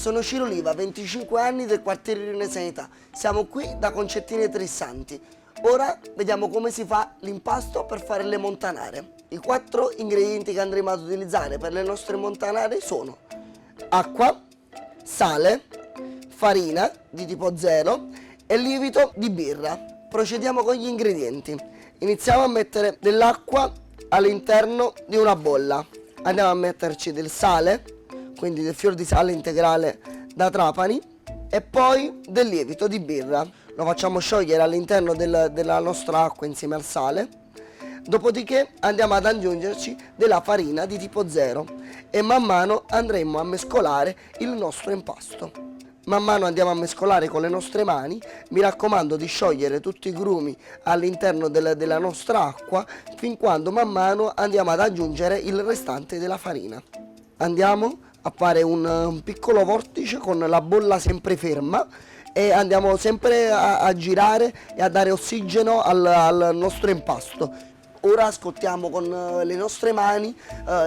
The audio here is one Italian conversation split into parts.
Sono Ciro Oliva, 25 anni del quartiere Renesanità. Siamo qui da Concettine Trissanti. Ora vediamo come si fa l'impasto per fare le montanare. I 4 ingredienti che andremo ad utilizzare per le nostre montanare sono acqua, sale, farina di tipo 0 e lievito di birra. Procediamo con gli ingredienti. Iniziamo a mettere dell'acqua all'interno di una bolla. Andiamo a metterci del sale, quindi del fior di sale integrale da Trapani, e poi del lievito di birra. Lo facciamo sciogliere all'interno della nostra acqua insieme al sale. Dopodiché andiamo ad aggiungerci della farina di tipo 0 e man mano andremo a mescolare il nostro impasto. Man mano andiamo a mescolare con le nostre mani, mi raccomando di sciogliere tutti i grumi all'interno della nostra acqua fin quando man mano andiamo ad aggiungere il restante della farina. Andiamo a fare un piccolo vortice con la bolla sempre ferma e andiamo sempre a girare e a dare ossigeno al nostro impasto. Ora ascoltiamo con le nostre mani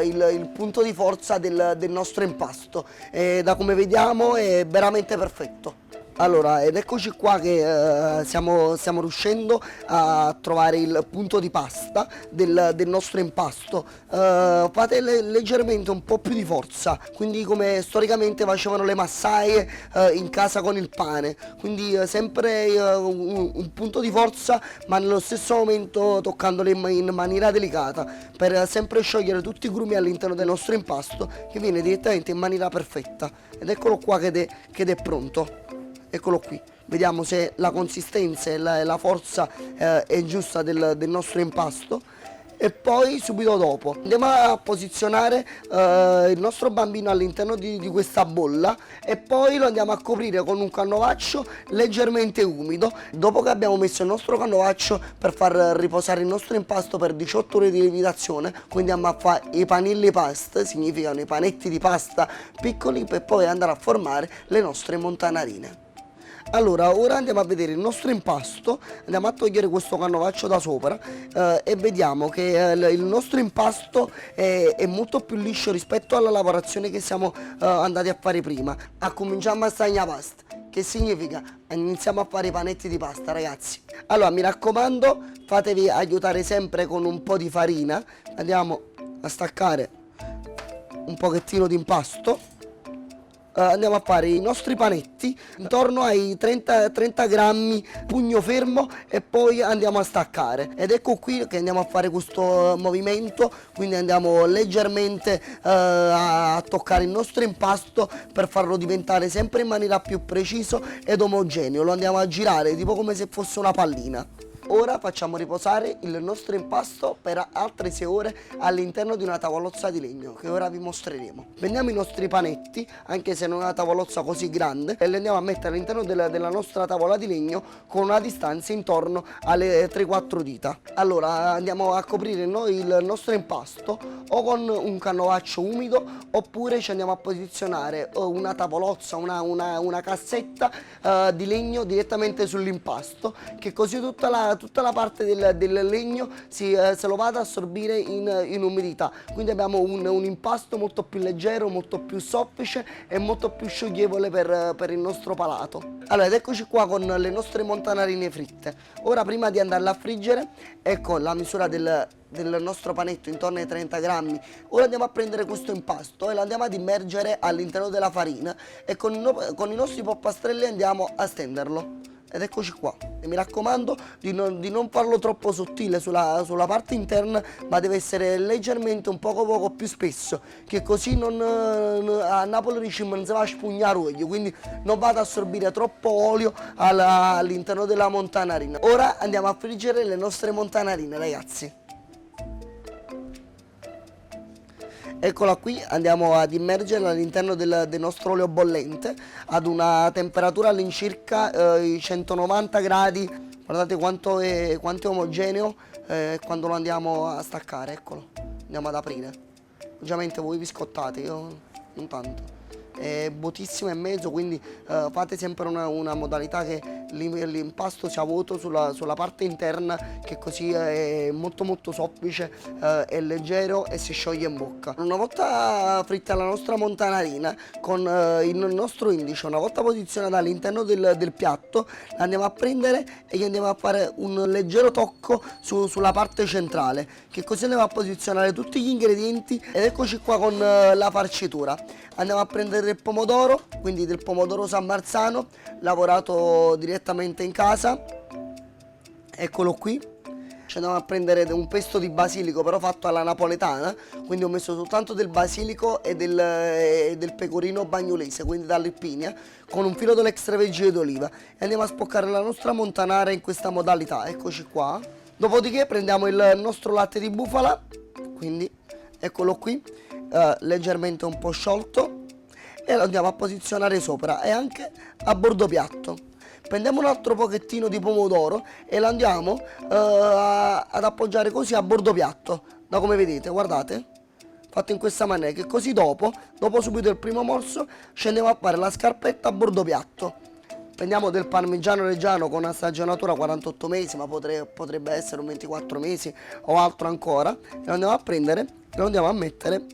il punto di forza del nostro impasto e da come vediamo è veramente perfetto. Allora, ed eccoci qua che stiamo riuscendo a trovare il punto di pasta del nostro impasto. Fate leggermente un po' più di forza, quindi come storicamente facevano le massaie in casa con il pane, quindi sempre un punto di forza ma nello stesso momento toccandole in maniera delicata per sempre sciogliere tutti i grumi all'interno del nostro impasto che viene direttamente in maniera perfetta. Ed eccolo qua ed è pronto. Eccolo qui, vediamo se la consistenza e la forza è giusta del nostro impasto. E poi subito dopo andiamo a posizionare il nostro bambino all'interno di questa bolla e poi lo andiamo a coprire con un canovaccio leggermente umido. Dopo che abbiamo messo il nostro canovaccio per far riposare il nostro impasto per 18 ore di lievitazione, quindi andiamo a fare i panilli pasta, significano i panetti di pasta piccoli, per poi andare a formare le nostre montanarine. Allora, ora andiamo a vedere il nostro impasto, andiamo a togliere questo canovaccio da sopra e vediamo che il nostro impasto è molto più liscio rispetto alla lavorazione che siamo andati a fare prima. Cominciamo a stagnare pasta, che significa iniziamo a fare i panetti di pasta, ragazzi. Allora, mi raccomando, fatevi aiutare sempre con un po' di farina, andiamo a staccare un pochettino di impasto. Andiamo a fare i nostri panetti intorno ai 30 grammi pugno fermo e poi andiamo a staccare. Ed ecco qui che andiamo a fare questo movimento, quindi andiamo leggermente a toccare il nostro impasto per farlo diventare sempre in maniera più preciso ed omogeneo. Lo andiamo a girare tipo come se fosse una pallina. Ora facciamo riposare il nostro impasto per altre 6 ore all'interno di una tavolozza di legno che ora vi mostreremo. Prendiamo i nostri panetti, anche se non è una tavolozza così grande, e li andiamo a mettere all'interno della nostra tavola di legno con una distanza intorno alle 3-4 dita. Allora andiamo a coprire noi il nostro impasto o con un canovaccio umido oppure ci andiamo a posizionare una tavolozza, una cassetta di legno direttamente sull'impasto, che così tutta la parte del legno se lo vada a assorbire in umidità. Quindi abbiamo un impasto molto più leggero, molto più soffice e molto più scioglievole per il nostro palato. Allora, ed eccoci qua con le nostre montanarine fritte. Ora, prima di andarle a friggere, ecco la misura del nostro panetto intorno ai 30 grammi. Ora andiamo a prendere questo impasto e lo andiamo ad immergere all'interno della farina e con i nostri polpastrelli andiamo a stenderlo. Ed eccoci qua. E mi raccomando di non farlo troppo sottile sulla parte interna, ma deve essere leggermente un poco più spesso, che così a Napoli diciamo non si va a spugnare olio, quindi non vado ad assorbire troppo olio all'interno della montanarina. Ora andiamo a friggere le nostre montanarine, ragazzi. Eccola qui, andiamo ad immergerla all'interno del nostro olio bollente ad una temperatura all'incirca 190 gradi. Guardate quanto è omogeneo quando lo andiamo a staccare, eccolo, andiamo ad aprire. Ovviamente voi vi scottate, io non tanto. è vuotissimo e mezzo, quindi fate sempre una modalità che l'impasto sia vuoto sulla parte interna, che così è molto molto soffice, è leggero e si scioglie in bocca. Una volta fritta la nostra montanarina con il nostro indice, una volta posizionata all'interno del piatto, la andiamo a prendere e gli andiamo a fare un leggero tocco sulla parte centrale, che così andiamo a posizionare tutti gli ingredienti ed eccoci qua con la farcitura. Andiamo a prendere il pomodoro, quindi del pomodoro San Marzano lavorato direttamente in casa, eccolo qui. Ci andiamo a prendere un pesto di basilico però fatto alla napoletana, quindi ho messo soltanto del basilico e del pecorino bagnolese, quindi dall'Irpinia, con un filo dell'extravergine d'oliva, e andiamo a spoccare la nostra montanara in questa modalità, eccoci qua. Dopodiché prendiamo il nostro latte di bufala, quindi eccolo qui, leggermente un po' sciolto, e lo andiamo a posizionare sopra e anche a bordo piatto. Prendiamo un altro pochettino di pomodoro e lo andiamo ad appoggiare così a bordo piatto, da come vedete, guardate, fatto in questa maniera, che così dopo subito il primo morso scendiamo a fare la scarpetta a bordo piatto. Prendiamo del parmigiano reggiano con una stagionatura 48 mesi, ma potrebbe essere un 24 mesi o altro ancora, e lo andiamo a prendere e lo andiamo a mettere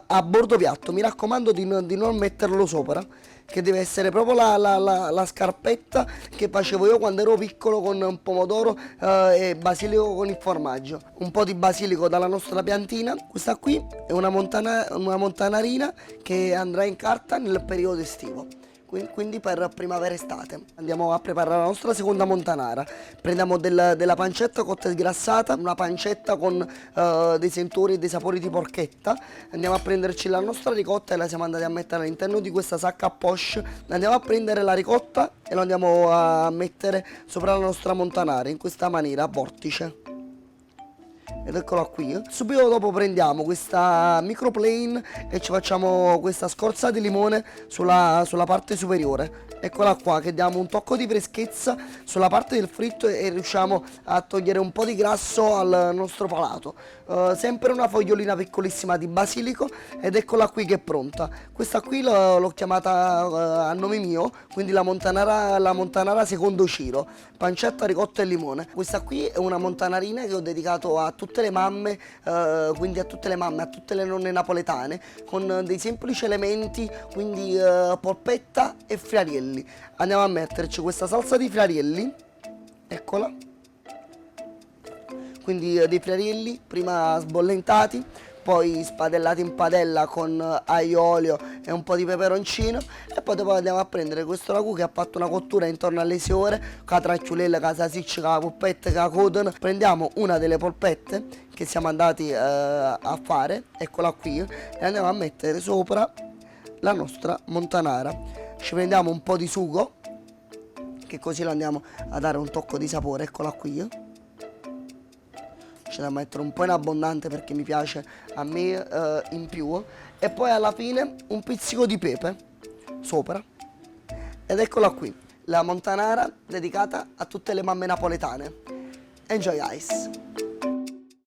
a bordo piatto. Mi raccomando di non metterlo sopra, che deve essere proprio la scarpetta che facevo io quando ero piccolo, con un pomodoro e basilico con il formaggio. Un po' di basilico dalla nostra piantina. Questa qui è una montanarina che andrà in carta nel periodo estivo, quindi per primavera-estate. Andiamo a preparare la nostra seconda montanara. Prendiamo della pancetta cotta e sgrassata, una pancetta con dei sentori e dei sapori di porchetta. Andiamo a prenderci la nostra ricotta e la siamo andati a mettere all'interno di questa sacca a poche. Andiamo a prendere la ricotta e lo andiamo a mettere sopra la nostra montanara in questa maniera a vortice. Ed eccola qui. Subito dopo prendiamo questa microplane e ci facciamo questa scorza di limone sulla parte superiore. Eccola qua, che diamo un tocco di freschezza sulla parte del fritto e riusciamo a togliere un po' di grasso al nostro palato. Sempre una fogliolina piccolissima di basilico ed eccola qui che è pronta. Questa qui l'ho chiamata a nome mio, quindi la montanara secondo Ciro, pancetta, ricotta e limone. Questa qui è una montanarina che ho dedicato a tutte le mamme, quindi a tutte le nonne napoletane, con dei semplici elementi, quindi polpetta e friarielli. Andiamo a metterci questa salsa di friarielli, eccola, quindi dei friarielli prima sbollentati, poi spadellati in padella con aglio, olio e un po' di peperoncino, e poi dopo andiamo a prendere questo ragù che ha fatto una cottura intorno alle 6 ore, con la tracciulella, con la salsiccia, con la polpetta, con la cotone. Prendiamo una delle polpette che siamo andati a fare, eccola qui, e andiamo a mettere sopra la nostra montanara. Ci prendiamo un po' di sugo, che così lo andiamo a dare un tocco di sapore, eccola qui. Ce la mettere un po' in abbondante perché mi piace a me in più, e poi alla fine un pizzico di pepe sopra, ed eccola qui, la montanara dedicata a tutte le mamme napoletane. Enjoy guys!